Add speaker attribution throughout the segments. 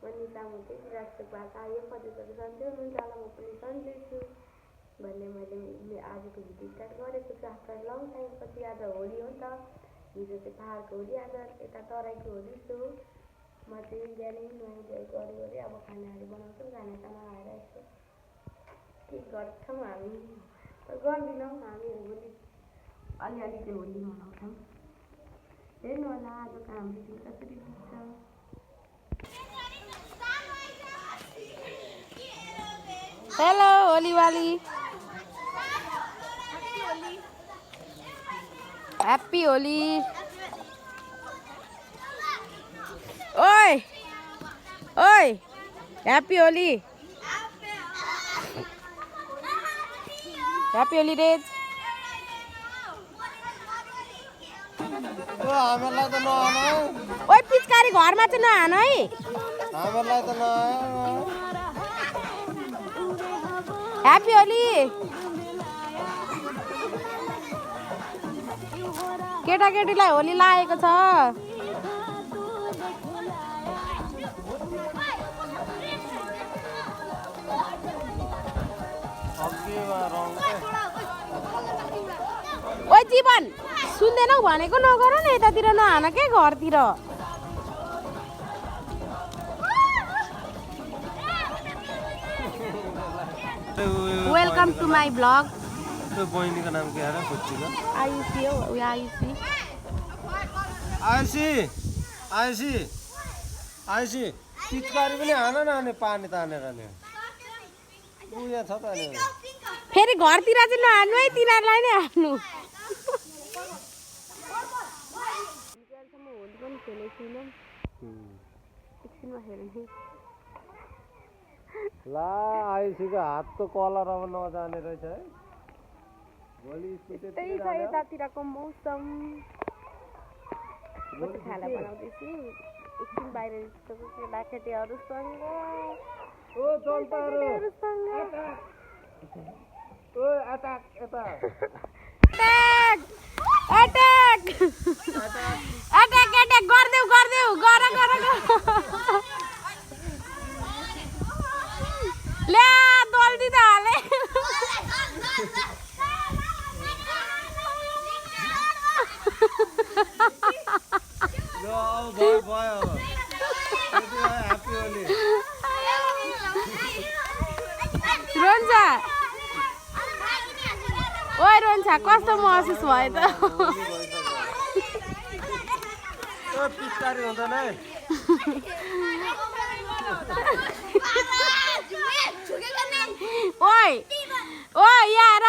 Speaker 1: अनि सामुते राष्ट्र भाषा यो पद्धतिहरू सन्चै हुनुहुन्छ होला म पनि सन्चै छु भन्ने मैले आजको भिडियो स्टार्ट गरेको छु आफ्टर लङ टाइमपछि। आज होली हो नि त, हिजो चाहिँ पहाडको होली, आज यता तराईको होली। सो म चाहिँ बिहानै नुहाइ गरी अब खानाहरू बनाउँछौँ। खानासाना आएर यसो के गर्छौँ हामी गर्दैनौँ, हामी होली अलिअलि चाहिँ होली मनाउँछौँ। हेर्नु होला आजको हाम्रो दिन कसरी बित्छ।
Speaker 2: हेलो होली वाली, हैप्पी होली। ओए ओए हैप्पी होली, हैप्पी होली रेज।
Speaker 3: हामीलाई त नआन है।
Speaker 2: ओए पिचकारी घरमा चाहिँ नहान है।
Speaker 3: हामीलाई त नआयो।
Speaker 2: हैप्पी होली केटाकेटीलाई होली लागेको छ। ओए जीवन सुन्दैनौ भनेको नगर न, यतातिर नहान के घरतिर। Welcome to my blog.
Speaker 3: त्यो बहिनीको नाम के अरे खुच्चीको?
Speaker 2: आयुषी हो, आयुषी।
Speaker 3: आयुषी आयुषी आयुषी पिचकारी पनि हान न अनि पानी तानेर नि उयो छ त नि।
Speaker 2: फेरि घरतिर चाहिँ नहान्नु है, तिनीहरूलाई नै हान्नु। होली पनि खेलेको छुइनँ, एकछिनमा खेल्ने।
Speaker 3: ला आयुषीको हातको कलर अब नजाने रहेछ है। भोलि
Speaker 2: त्यही छ यतातिरको मौसम। म चाहिँ खाना बनाउँदैछु एकछिन बाहिर केटाकेटीहरूसँग।
Speaker 3: ओ जनताहरू ओ अट्याक यता
Speaker 2: अट्याक अट्याक अट्याक अट्याक गर्देऊ गर्देऊ गर गर ल्या दल्दी त हाले।
Speaker 3: भयो भयो ह्याप्पी होली।
Speaker 2: रोन्छ ओए रोन्छ, कस्तो महसुस भयो त?
Speaker 3: पिचकारी हुँदैन है।
Speaker 2: ओए ओ यहाँ हेर,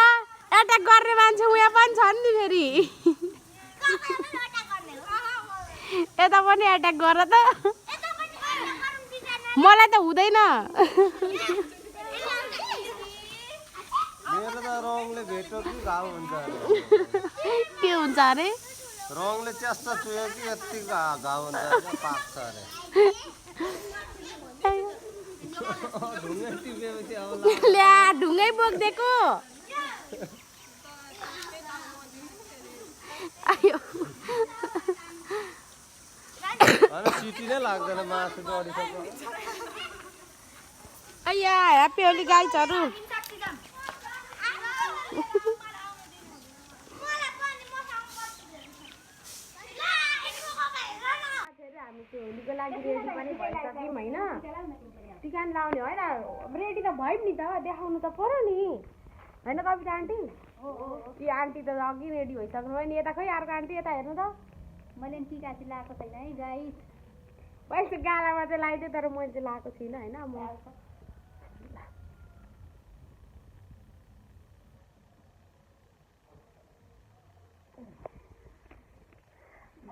Speaker 2: एट्याक गर्ने मान्छे उहाँ पनि छन् नि फेरि। यता पनि एट्याक गर त, मलाई त हुँदैन।
Speaker 3: मेरो त रङले भेट्यो कि घाउ हुन्छ।
Speaker 2: के हुन्छ अरे?
Speaker 3: रङले च्यास्ता चुयो कि यति घाउ हुन्छ, पाक्छ अरे। ढुङ्गै टिपेपछि अब
Speaker 2: ल्या ढुङ्गै बोकिदिएको। आयो
Speaker 3: होइन सिटी नै लाग्दैन, मासु डढिसक्यो।
Speaker 2: अಯ್या ह्याप्पी होली गाइजहरू। हामी चाहिँ होलीको लागि रेडी पनि भइसक्यौँ होइन, टिका लाउने होइन। रेडी त भयौँ नि त, देखाउनु त पर्यो नि होइन कविता आन्टी? ती आन्टी त अघि रेडी भइसक्नु भयो नि। यता खोइ अर्को आन्टी, यता हेर्नु त।
Speaker 1: मैले टिका चाहिँ लगाएको छैन है गाइस।
Speaker 2: पैसा गालामा चाहिँ लगाइदिएँ, तर मैले चाहिँ लगाएको छुइनँ होइन। म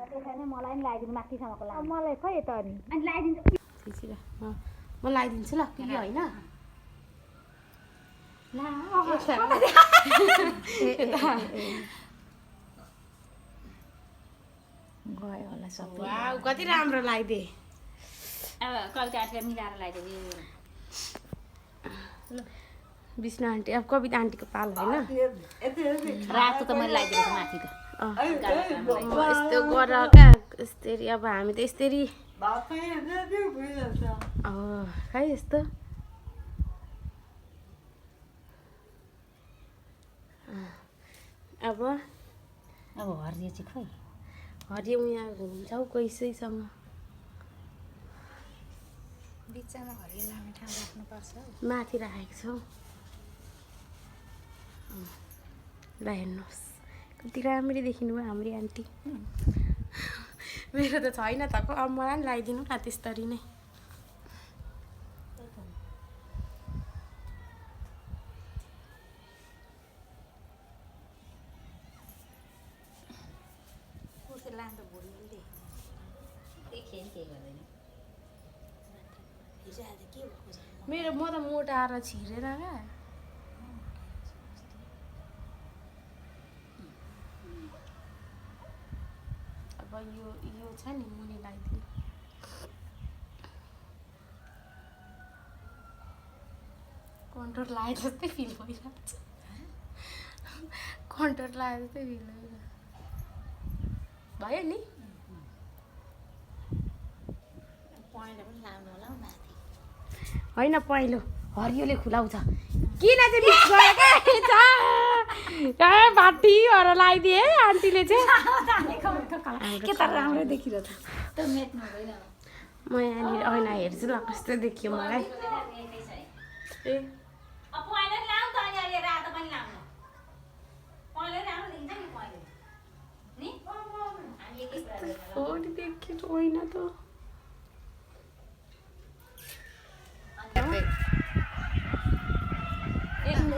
Speaker 1: मलाई पनि लगाइदिनु माथिसम्मको लागि।
Speaker 2: मलाई खोइ त नि
Speaker 1: अनि लगाइदिन्छु
Speaker 2: म लगाइदिन्छु ल, कि होइन? गयो होला सबै। वाउ कति राम्रो लगाइदिए।
Speaker 1: अब कविता आन्टीलाई मिलाएर लगाइदियो।
Speaker 2: विष्णु आन्टी अब कविता आन्टीको पाल होइन।
Speaker 1: रातो त मैले लगाइदिएको छु माथि त।
Speaker 2: यस्तो गर क्या, यस्तरी अब हामी त यस्तरी खै यस्तो अब
Speaker 4: हरियो चाहिँ खै
Speaker 2: हरियो यहाँ घुम्छौ कसैसँग
Speaker 4: बिचमा हरियो लाउने ठाउँ राख्नुपर्छ
Speaker 2: माथि राखेको छौ ल हेर्नुहोस् कति राम्ररी देखिनु भयो हाम्रो आन्टी मेरो त छैन त अब मलाई पनि लगाइदिनु न त्यसरी नै
Speaker 4: लाँदा भोलि देखेँ के गर्दैन हिजो आज के भएको छ
Speaker 2: मेरो म त मोटाएर छिरेर क्या अब यो छ नि मुनि लगाइदिनु कन्ट्रोल लाए जस्तै फिल भइरहेको छ कन्ट्रोल लाए जस्तै फिल भइरहेको भयो नि
Speaker 4: पहेँलो पनि लाउनु होला हौ माथि
Speaker 2: होइन पहिलो हरियोले खुलाउँछ किन चाहिँ मिक्स गरेको ए बाटीहरू लगाइदिए है आन्टीले चाहिँ
Speaker 4: के त राम्रो देखिरहेको छ त मेट्नु हुँदैन
Speaker 2: म यहाँनिर ऐना हेर्छु ल कस्तो देखियो मलाई ए
Speaker 4: पहेँलो लाउँ त अनि अहिले रातो पनि लाउनु पहेँलो राम्रो देखिन्छ नि पहेँलो नि हामी एकै
Speaker 2: हो नि देखियो ऐना त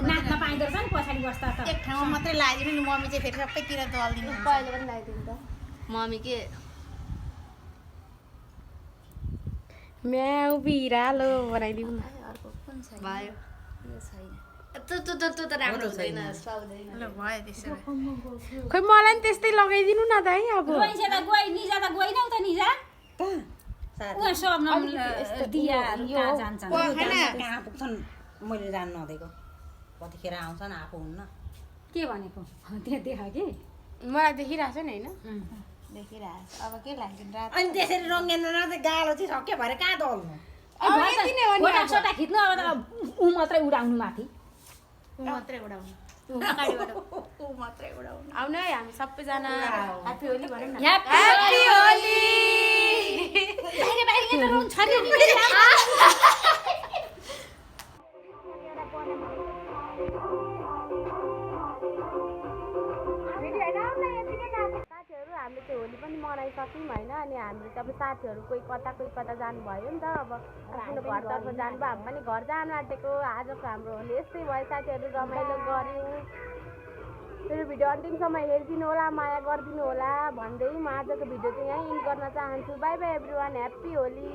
Speaker 4: नाच्न पाइँदो रहेछ नि पछाडि बस्दा त
Speaker 5: एक ठाउँमा मात्रै लगाइदिनु नि मम्मी चाहिँ फेरि सबैतिर दलिदिनु
Speaker 1: पहिलो पनि लगाइदिनु त
Speaker 5: मम्मी के
Speaker 2: म्याउ बिरालो बनाइदिउँ न
Speaker 5: अर्को कुन छ
Speaker 1: भयो
Speaker 5: यो छैन
Speaker 1: त्यो त राम्रो हुँदैन सुहाउँदैन
Speaker 5: ल भयो त्यसो भए
Speaker 2: खोइ मलाई नि त्यस्तै लगाइदिनु न त है अब
Speaker 4: गइन्छ त गइ निजा त गइनौ त निजा उहाँ सबनम दियाहरू कहाँ जान्छन्
Speaker 5: कहाँ पुग्छन् मैले जान्नु नदिएको कतिखेर आउँछन् आएको हुन्न
Speaker 4: के भनेको त्यहाँ देखा कि
Speaker 2: मलाई देखिरहेको छ नि होइन
Speaker 5: देखिरहेको छ अब के लाग्छ रात
Speaker 4: अनि त्यसरी रङ्गेन्द्रनाथ गालो चाहिँ सक्यो भरे कहाँ दल्नु
Speaker 2: अब यति नै हो नि
Speaker 4: फोटा
Speaker 2: अब।
Speaker 4: सोटा खिच्नु अब त ऊ मात्रै उडाउनु माथि
Speaker 5: ऊ मात्रै उडाउनु
Speaker 1: अगाडिबाट
Speaker 5: ऊ मात्रै उडाउनु
Speaker 2: आउनु है हामी सबैजना ह्याप्पी होली भनौँ न
Speaker 4: ह्याप्पी
Speaker 2: होली
Speaker 4: बाहिर बाहिर त रुम छ नि
Speaker 2: साथीहरू हामीले चाहिँ होली पनि मनाइसक्यौँ होइन अनि हाम्रो चाहिँ अब साथीहरू कोही कता जानुभयो नि त अब आफ्नो घरतर्फ जानुभयो हामी पनि घर जानु आँटेको आजको हाम्रो होली यस्तै भयो साथीहरू रमाइलो गऱ्यौँ मेरो भिडियो अन्तिमसम्म हेरिदिनु होला माया गरिदिनु होला भन्दै म आजको भिडियो चाहिँ यहीँ इन्ड गर्न चाहन्छु by by every one happy Holi